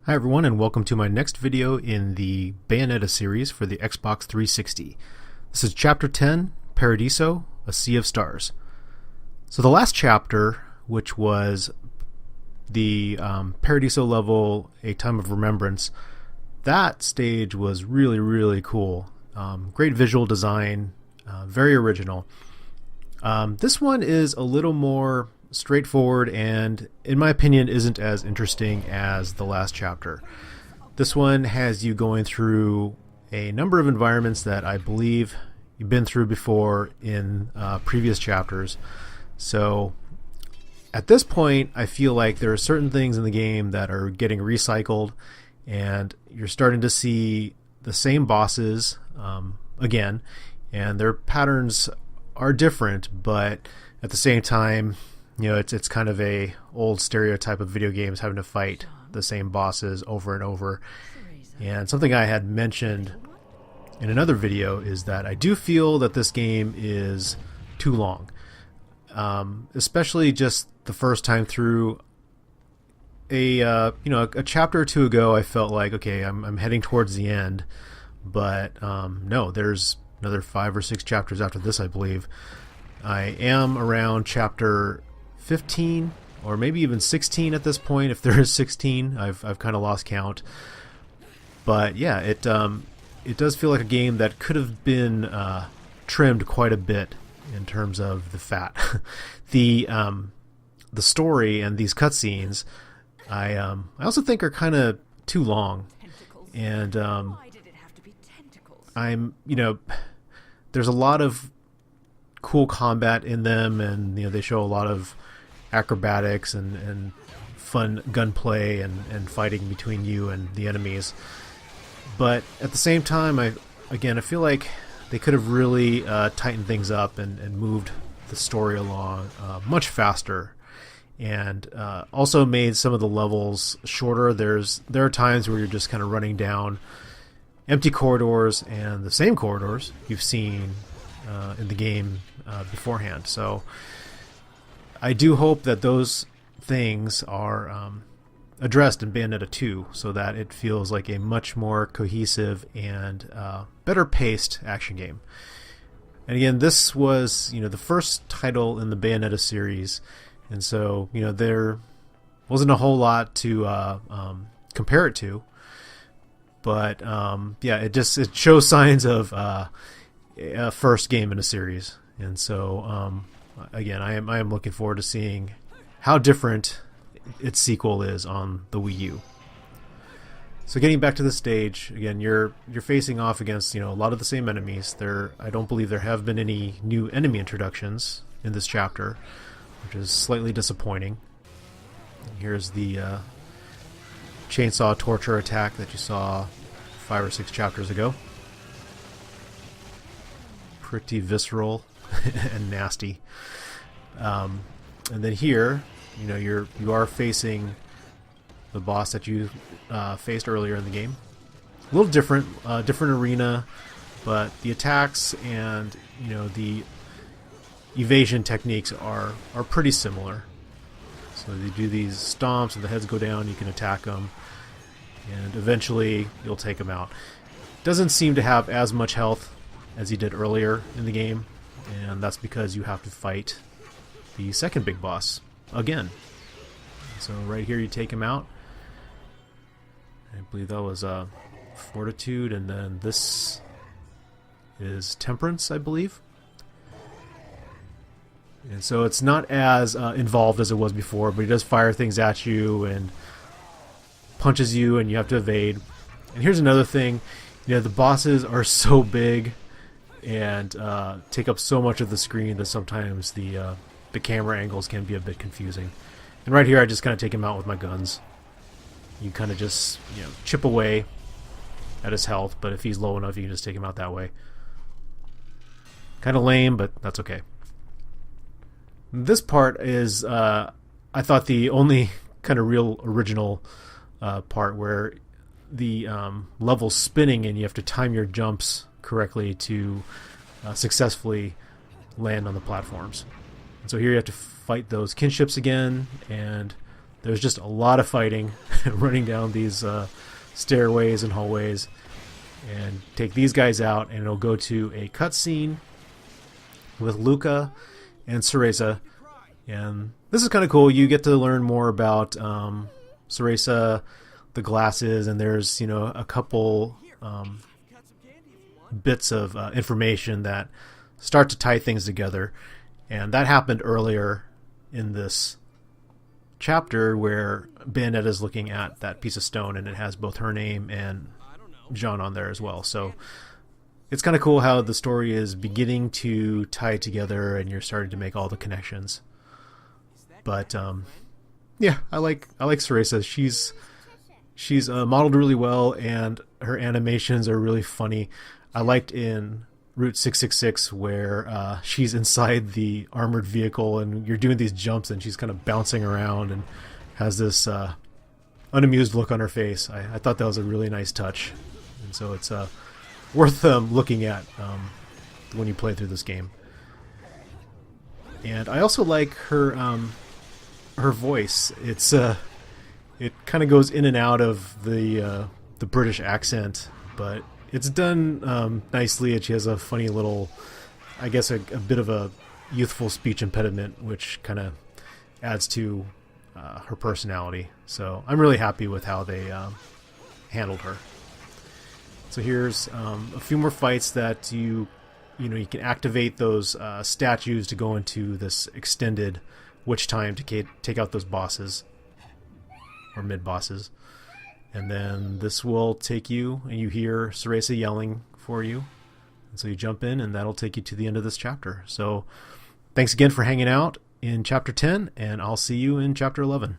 Hi everyone, and welcome to my next video in the Bayonetta series for the Xbox 360. This is Chapter 10, Paradiso-A Sea of Stars. So the last chapter, which was the Paradiso level, A Time of Remembrance, that stage was really cool. Great visual design, very original. This one is a little more straightforward and, in my opinion, isn't as interesting as the last chapter. This one has you going through a number of environments that I believe you've been through before in previous chapters. So at this point, I feel like there are certain things in the game that are getting recycled, and you're starting to see the same bosses again, and their patterns are different, but at the same time, you know, it's kind of a old stereotype of video games having to fight the same bosses over and over. And something I had mentioned in another video is that I do feel that this game is too long, especially just the first time through. A chapter or two ago, I felt like, okay, I'm heading towards the end, but no, there's another 5 or 6 chapters after this, I believe. I am around chapter 15 or maybe even 16 at this point, if there is 16. I've kind of lost count, but yeah, it does feel like a game that could have been trimmed quite a bit in terms of the fat. The story and these cutscenes, I also think are kind of too long, and there's a lot of cool combat in them, and they show a lot of acrobatics and fun gunplay and fighting between you and the enemies. But at the same time, I feel like they could have really tightened things up and moved the story along much faster, and also made some of the levels shorter. There are times where you're just kind of running down empty corridors and the same corridors you've seen in the game beforehand. So I do hope that those things are addressed in Bayonetta 2, so that it feels like a much more cohesive and better paced action game. And again, this was the first title in the Bayonetta series, and so there wasn't a whole lot to compare it to. But it shows signs of a first game in a series, and so again, I am looking forward to seeing how different its sequel is on the Wii U. So getting back to the stage again, you're facing off against a lot of the same enemies. I don't believe there have been any new enemy introductions in this chapter, which is slightly disappointing. Here's the chainsaw torture attack that you saw 5 or 6 chapters ago. Pretty visceral and nasty. And then here, you are facing the boss that you faced earlier in the game. A little different arena, but the attacks and the evasion techniques are pretty similar. So they do these stomps, and the heads go down. You can attack them, and eventually you'll take them out. Doesn't seem to have as much health as he did earlier in the game, and that's because you have to fight the second big boss again. So right here you take him out. I believe that was Fortitude, and then this is Temperance, I believe. And so it's not as involved as it was before, but he does fire things at you and punches you, and you have to evade. And here's another thing, the bosses are so big and take up so much of the screen that sometimes the camera angles can be a bit confusing. And right here, I just kind of take him out with my guns. You kind of just chip away at his health, but if he's low enough, you can just take him out that way. Kind of lame, but that's okay. This part is, I thought, the only kind of real original part, where the level's spinning and you have to time your jumps correctly to successfully land on the platforms. And so here you have to fight those kinships again, and there's just a lot of fighting running down these stairways and hallways, and take these guys out, and it'll go to a cutscene with Luca and Cereza. And this is kind of cool. You get to learn more about Cereza, the glasses, and there's a couple bits of information that start to tie things together. And that happened earlier in this chapter where Bayonetta is looking at that piece of stone, and it has both her name and Jean on there as well. So it's kind of cool how the story is beginning to tie together and you're starting to make all the connections. But yeah, I like Cereza. She's modeled really well, and her animations are really funny. I liked in Route 666 where she's inside the armored vehicle and you're doing these jumps and she's kind of bouncing around and has this unamused look on her face. I thought that was a really nice touch, and so it's worth looking at when you play through this game. And I also like her voice. It kind of goes in and out of the British accent, but it's done nicely. And she has a funny little, I guess, a bit of a youthful speech impediment, which kind of adds to her personality. So I'm really happy with how they handled her. So here's a few more fights that you can activate those statues to go into this extended witch time to take out those bosses or mid bosses. And then this will take you, and you hear Cereza yelling for you. And so you jump in, and that'll take you to the end of this chapter. So thanks again for hanging out in Chapter 10, and I'll see you in Chapter 11.